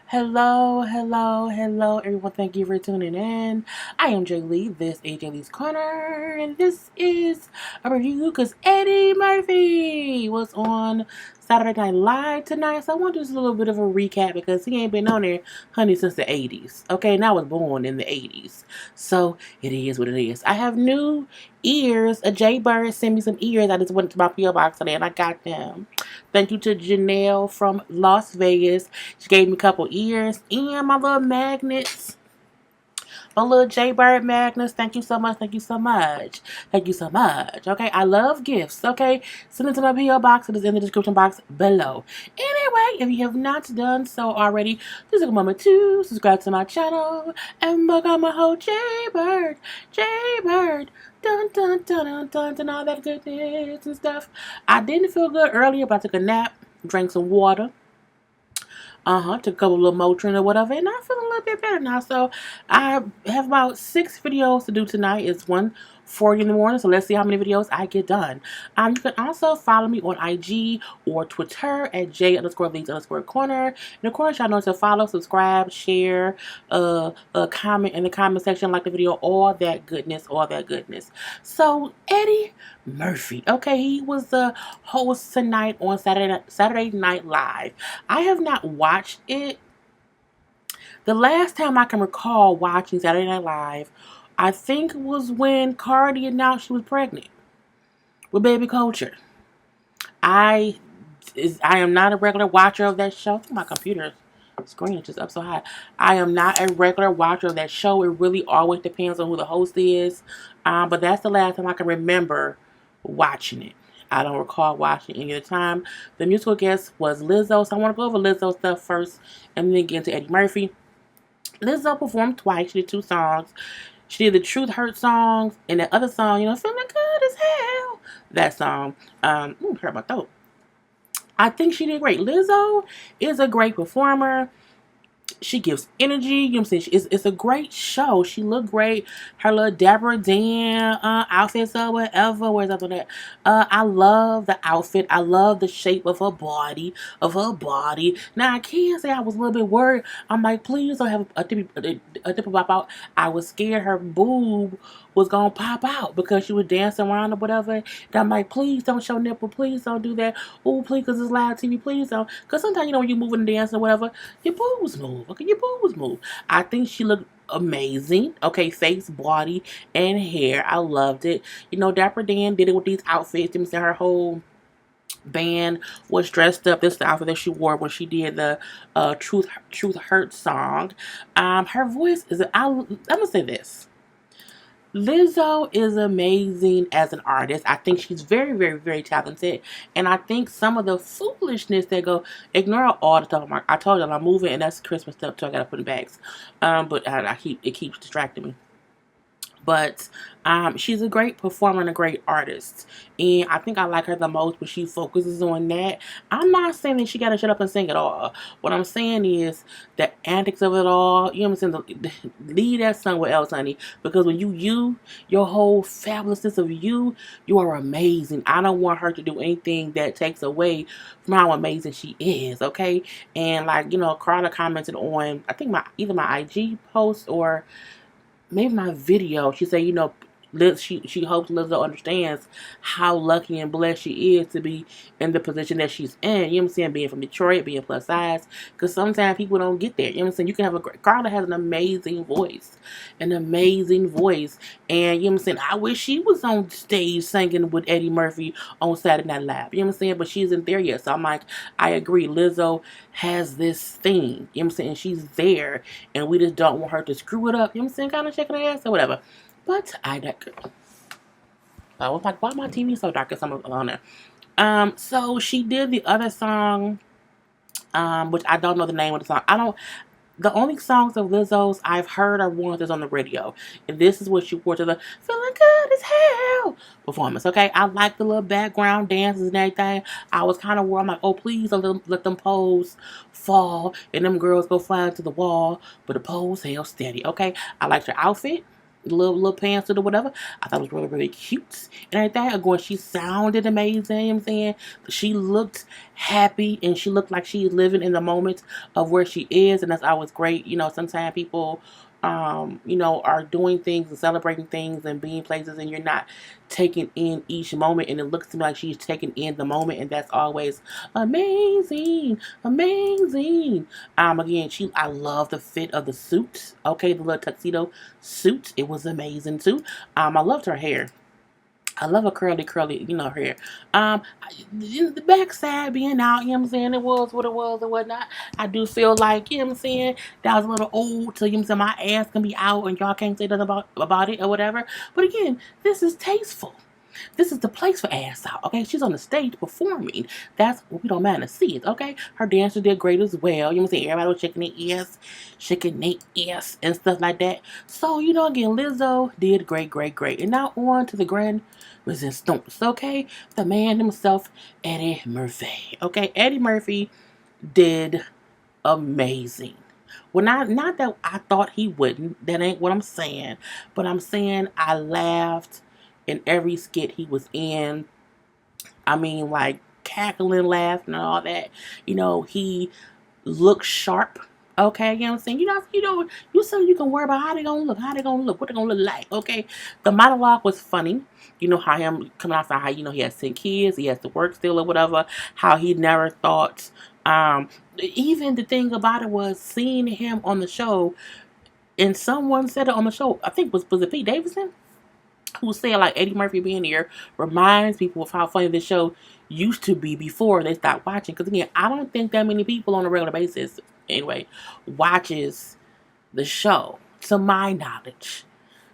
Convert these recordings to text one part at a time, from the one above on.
Hello, hello, hello, everyone. Thank you for tuning in. I am JayLee. This is JLeesCorner, and this is a review because Eddie Murphy was on Saturday Night Live tonight. So I want to do just a little bit of a recap because he ain't been on there, honey, since the 80s. Okay, and I was born in the 80s. So it is what it is. I have new ears. A JayBirds sent me some ears. I just went to my P.O. box today and I got them. Thank you to Janelle from Las Vegas. She gave me a couple ears and my little magnets. My little Jaybird magnets. Thank you so much. Thank you so much. Thank you so much. Okay, I love gifts. Okay, send it to my PO box. It is in the description box below. Anyway, if you have not done so already, please take a moment to subscribe to my channel and become a whole Jaybird. Jaybird. Dun dun dun dun dun dun, all that goodness and stuff. I didn't feel good earlier, but I took a nap, drank some water. Took a couple of Motrin or whatever, and I'm feeling a little bit better now. So I have about 6 videos to do tonight. It's 1:40 in the morning, so let's see how many videos I get done. You can also follow me on IG or Twitter at J_Lees_Corner. And of course, y'all know to follow, subscribe, share, comment in the comment section, like the video, all that goodness, all that goodness. So Eddie Murphy, okay, he was the host tonight on Saturday Night Live. I have not watched it. The last time I can recall watching Saturday Night Live, I think was when Cardi announced she was pregnant with Baby Culture. I am not a regular watcher of that show. My computer screen is just up so high. I am not a regular watcher of that show. It really always depends on who the host is. But that's the last time I can remember watching it. I don't recall watching any of the time. The musical guest was Lizzo, so I want to go over Lizzo stuff first and then get into Eddie Murphy. Lizzo performed twice. She did 2 songs. She did the Truth Hurt songs and the other song, feeling good as hell. That song. Hurt my throat. I think she did great. Lizzo is a great performer. She gives energy. You know what I'm saying? It's a great show. She looked great. Her little Deborah Dan outfits or whatever. Where's up on that? I love the outfit. I love the shape of her body. Now I can say I was a little bit worried. I'm like, please don't have a nipple pop out. I was scared her boob was gonna pop out because she was dancing around or whatever. And I'm like, please don't show nipple. Please don't do that. Oh, please, because it's live TV. Please don't. Because sometimes, when you're moving and dancing or whatever, your boobs move. Okay, your boobs move. I think she looked amazing. Okay, face, body, and hair. I loved it. Dapper Dan did it with these outfits. Her whole band was dressed up. This is the outfit that she wore when she did the Truth Hurt song. Her voice is, I'm gonna say this. Lizzo is amazing as an artist. I think she's very, very, very talented. And I think some of the foolishness that go, ignore all the stuff. I told you I'm moving and that's Christmas stuff, so I gotta put in bags. But it keeps distracting me. But she's a great performer and a great artist. And I think I like her the most, but she focuses on that. I'm not saying that she got to shut up and sing at all. What I'm saying is the antics of it all, you know what I'm saying? Leave that somewhere else, honey. Because when your whole fabulousness of you are amazing. I don't want her to do anything that takes away from how amazing she is, okay? And Karla commented on, I think either my IG post or maybe my video. She said, she hopes Lizzo understands how lucky and blessed she is to be in the position that she's in. You know what I'm saying? Being from Detroit, being plus size. Because sometimes people don't get there. You know what I'm saying? You can have Karla has an amazing voice. An amazing voice. And you know what I'm saying? I wish she was on stage singing with Eddie Murphy on Saturday Night Live. You know what I'm saying? But she isn't there yet. So I'm like, I agree. Lizzo has this thing. You know what I'm saying? She's there. And we just don't want her to screw it up. You know what I'm saying? Kind of shaking her ass or whatever. But I digress. I was like, why my TV so dark? Because I'm on there. So she did the other song, which I don't know the name of the song. The only songs of Lizzo's I've heard are ones that's on the radio. And this is what she wore to the Feeling Good as Hell performance, okay? I like the little background dances and everything. I was kind of worried. I'm like, oh, please don't let them poles fall and them girls go flying to the wall. But the poles held steady, okay? I liked her outfit. little pantsuit or whatever. I thought it was really, really cute and everything. Of course, she sounded amazing. You know what I'm saying? She looked happy and she looked like she's living in the moment of where she is, and that's always great. Sometimes people are doing things and celebrating things and being places, and you're not taking in each moment, and it looks to me like she's taking in the moment, and that's always amazing, amazing. Again, I love the fit of the suit. Okay, the little tuxedo suit, it was amazing too. I loved her hair. I love a curly, hair. The backside being out, you know what I'm saying? It was what it was and whatnot. I do feel like, you know what I'm saying, that was a little old, so you know what I'm saying, my ass can be out and y'all can't say nothing about it or whatever. But again, this is tasteful. This is the place for ass out, okay? She's on the stage performing. That's what we don't mind to see it, okay? Her dancer did great as well. You know what I'm saying? Everybody was shaking their ears and stuff like that. So, again, Lizzo did great, great, great. And now on to the grand resistance, okay? The man himself, Eddie Murphy, okay? Eddie Murphy did amazing. Well, not that I thought he wouldn't. That ain't what I'm saying. But I'm saying I laughed in every skit he was in. I mean, like cackling, laughing, and all that. He looked sharp. Okay, you know what I'm saying? You can worry about how they gonna look, what they gonna look like. Okay, the monologue was funny. How him coming off how he has 10 kids, he has to work still or whatever. How he never thought. Even the thing about it was seeing him on the show, and someone said it on the show. I think was it Pete Davidson who said like Eddie Murphy being here reminds people of how funny this show used to be before they stopped watching. Because again, I don't think that many people on a regular basis, anyway, watches the show. To my knowledge,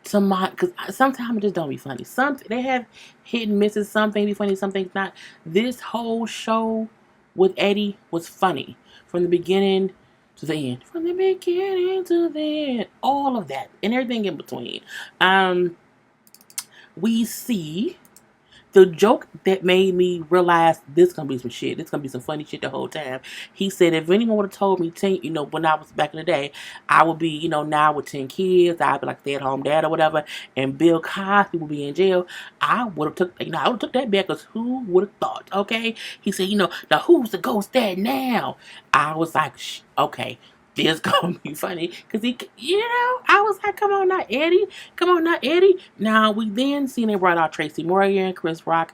because sometimes it just don't be funny. Some they have hit and misses. Some things be funny, some things not. This whole show with Eddie was funny from the beginning to the end. From the beginning to the end, all of that and everything in between. We see the joke that made me realize this gonna be some shit. This gonna be some funny shit the whole time. He said, if anyone would have told me 10, when I was back in the day, I would be, now with 10 kids, I'd be like stay-at-home dad or whatever, and Bill Cosby would be in jail. I would have took that back, because who would have thought? Okay. He said, now who's the ghost dad now? I was like, okay. This gonna be funny, because I was like, come on now, Eddie. Now we then seen they brought out Tracy Morgan, Chris Rock,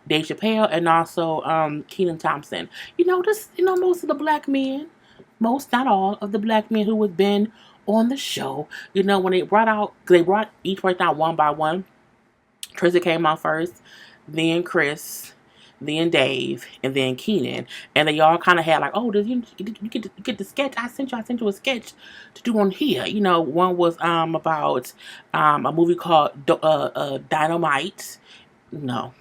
Dave Chappelle, and also Kenan Thompson. Most of the black men, most not all of the black men who have been on the show. When they brought each person out one by one. Tracy came out first, then Chris, then Dave, and then Kenan, and they all kind of had like, oh, did you get the sketch? I sent you a sketch to do on here. One was about a movie called Dynamite. No,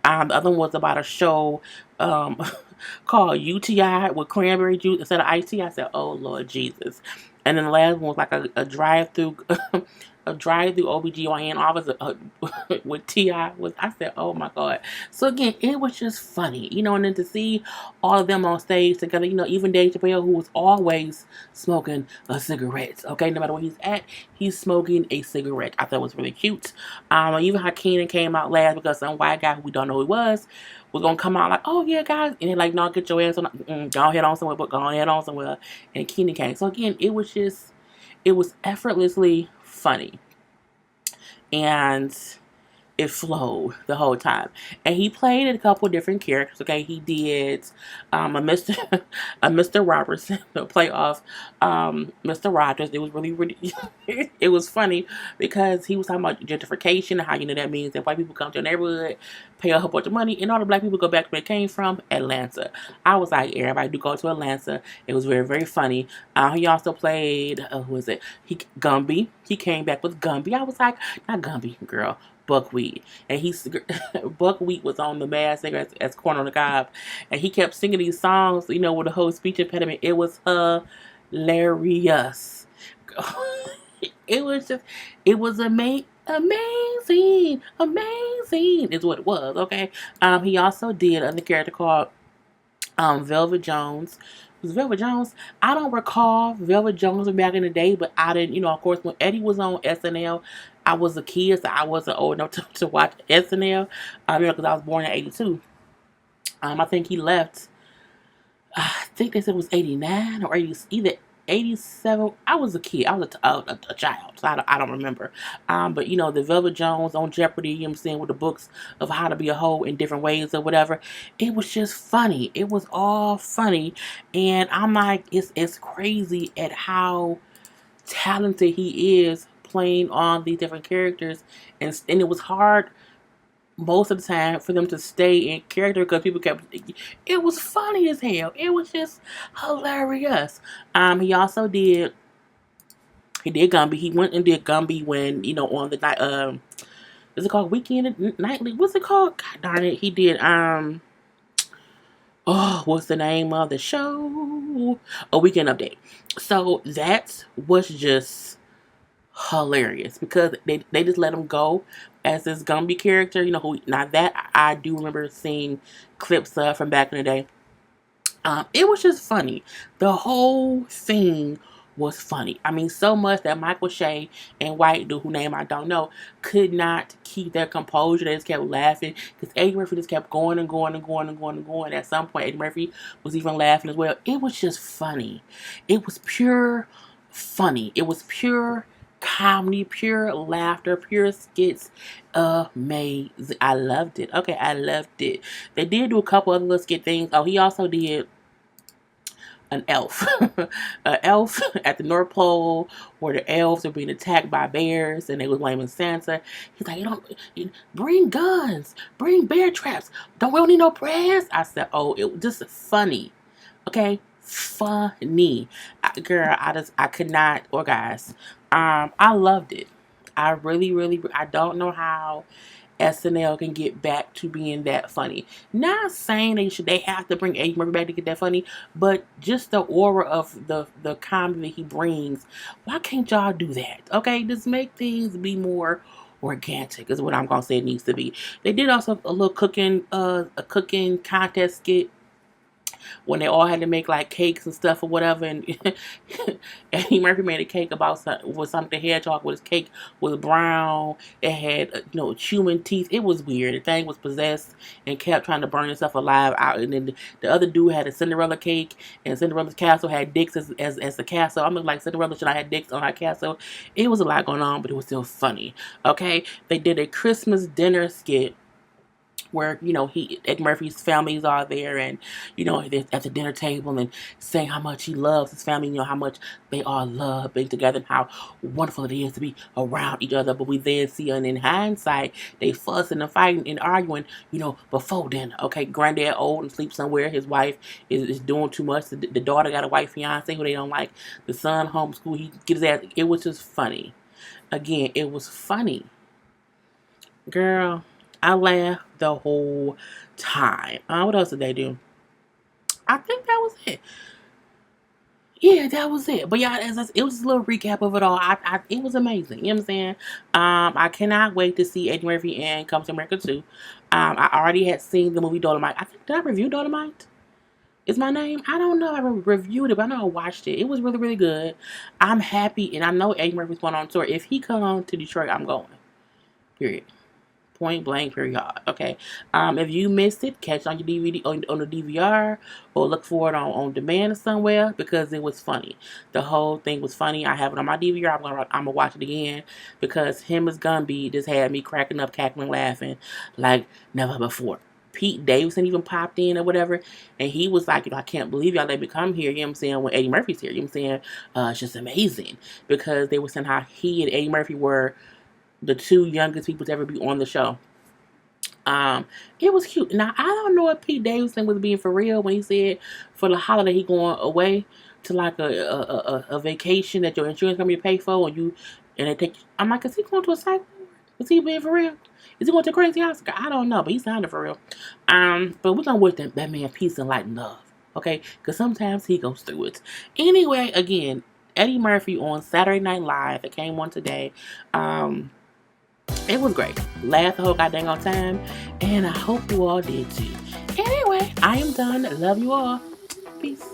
the other one was about a show called UTI with cranberry juice instead of iced tea. I said, oh Lord Jesus. And then the last one was like a drive-through a drive-through OBGYN office with T.I. I said, oh my God. So again, it was just funny, and then to see all of them on stage together, even Dave Chappelle, who was always smoking a cigarette, okay, no matter where he's at, he's smoking a cigarette. I thought it was really cute. Even how Kenan came out last, because some white guy who we don't know who he was gonna come out like, oh yeah, guys, and they're like, no, get your ass on, go ahead on somewhere, and Kenan came. So again, it was effortlessly funny, and it flowed the whole time. And he played a couple of different characters. Okay, he did a Mr. Robertson, play off Mr. Rogers. It was really, really it was funny, because he was talking about gentrification and how that means that white people come to a neighborhood, pay a whole bunch of money, and all the black people go back to where they came from, Atlanta. I was like, everybody do go to Atlanta. It was very, very funny. He also played who was it? Gumby. He came back with Gumby. I was like, not Gumby, girl. Buckwheat, and Buckwheat was on the Mad Singer as Corner on the Cob, and he kept singing these songs, with the whole speech impediment. It was hilarious. It was amazing, is what it was. Okay, he also did another character called Velvet Jones, Was Velvet Jones? I don't recall Velvet Jones back in the day, but I didn't, of course, when Eddie was on SNL, I was a kid, so I wasn't old enough to watch SNL, because I was born in 82. I think he left, I think they said it was 89 or 80, either 87. I was a kid. I was a child, so I don't remember. But the Velvet Jones on Jeopardy, you know what I'm saying, with the books of how to be a hoe in different ways or whatever. It was just funny. It was all funny. And I'm like, it's crazy at how talented he is playing on these different characters. And it was hard most of the time for them to stay in character because people kept, it was funny as hell. It was just hilarious. He did Gumby. He went and did Gumby when, on the night, is it called Weekend Nightly? What's it called? God darn it. He did, what's the name of the show? A Weekend Update. So that was just hilarious because they just let him go as this Gumby character. Now that I do remember seeing clips of from back in the day. It was just funny. The whole thing was funny. I mean, so much that Michael Shea and white dude, whose name I don't know, could not keep their composure. They just kept laughing because Eddie Murphy just kept going and going and going and going and going. At some point, Eddie Murphy was even laughing as well. It was just funny. It was pure funny. It was pure comedy, pure laughter, pure skits. Amazing. I loved it. Okay, I loved it. They did do a couple other little skit things. Oh, he also did an elf. An elf at the North Pole where the elves are being attacked by bears and they was blaming Santa. He's like, bring guns, bring bear traps. We don't need no prayers. I said, oh, it was just funny. Okay? Funny. Girl, I could not, or guys, I loved it. I really, really, I don't know how SNL can get back to being that funny. Not saying they have to bring Eddie Murphy back to get that funny, but just the aura of the comedy that he brings. Why can't y'all do that? Okay, just make things be more organic is what I'm gonna say it needs to be. They did also a little a cooking contest skit when they all had to make like cakes and stuff or whatever, and Eddie Murphy made a cake with something hedgehog with his cake was brown. It had human teeth. It was weird. The thing was possessed and kept trying to burn itself alive out. And then the other dude had a Cinderella cake, and Cinderella's castle had dicks as the castle. I'm like, Cinderella should have had dicks on her castle. It was a lot going on, but it was still funny. Okay, they did a Christmas dinner skit where Eddie Murphy's families are there, and they're at the dinner table and saying how much he loves his family, how much they all love being together and how wonderful it is to be around each other. But we then see, and in hindsight, they fussing and fighting and arguing, before dinner. Okay, granddad old and sleeps somewhere. His wife is doing too much. The daughter got a white fiance who they don't like. The son homeschool. He gets his ass. It was just funny. Again, it was funny. Girl, I laughed the whole time. What else did they do? I think that was it. Yeah, that was it. But yeah, it was just a little recap of it all. It was amazing. You know what I'm saying? I cannot wait to see Eddie Murphy and Come to America 2. I already had seen the movie Dolomite. I think, did I review Dolomite? Is my name? I don't know. I reviewed it, but I know I watched it. It was really, really good. I'm happy, and I know Eddie Murphy's going on tour. If he comes to Detroit, I'm going. Period. Point blank, period. Okay. If you missed it, catch it on your DVD on the DVR or look for it on demand somewhere because it was funny. The whole thing was funny. I have it on my DVR. I'm gonna watch it again because him as Gumby just had me cracking up, cackling, laughing like never before. Pete Davidson even popped in or whatever, and he was like, I can't believe y'all let me come here, you know what I'm saying, when Eddie Murphy's here, you know what I'm saying, it's just amazing, because they were saying how he and Eddie Murphy were the two youngest people to ever be on the show. It was cute. Now, I don't know if Pete Davidson was being for real when he said for the holiday he going away to like a vacation that your insurance company pay for, and they take. I'm like, is he going to a cycle? Is he being for real? Is he going to a crazy house? I don't know, but he sounded for real. But we're gonna wish that man peace and light and love. Okay, because sometimes he goes through it. Anyway, again, Eddie Murphy on Saturday Night Live that came on today. It was great. Laughed the whole goddamn time. And I hope you all did too. Anyway, I am done. Love you all. Peace.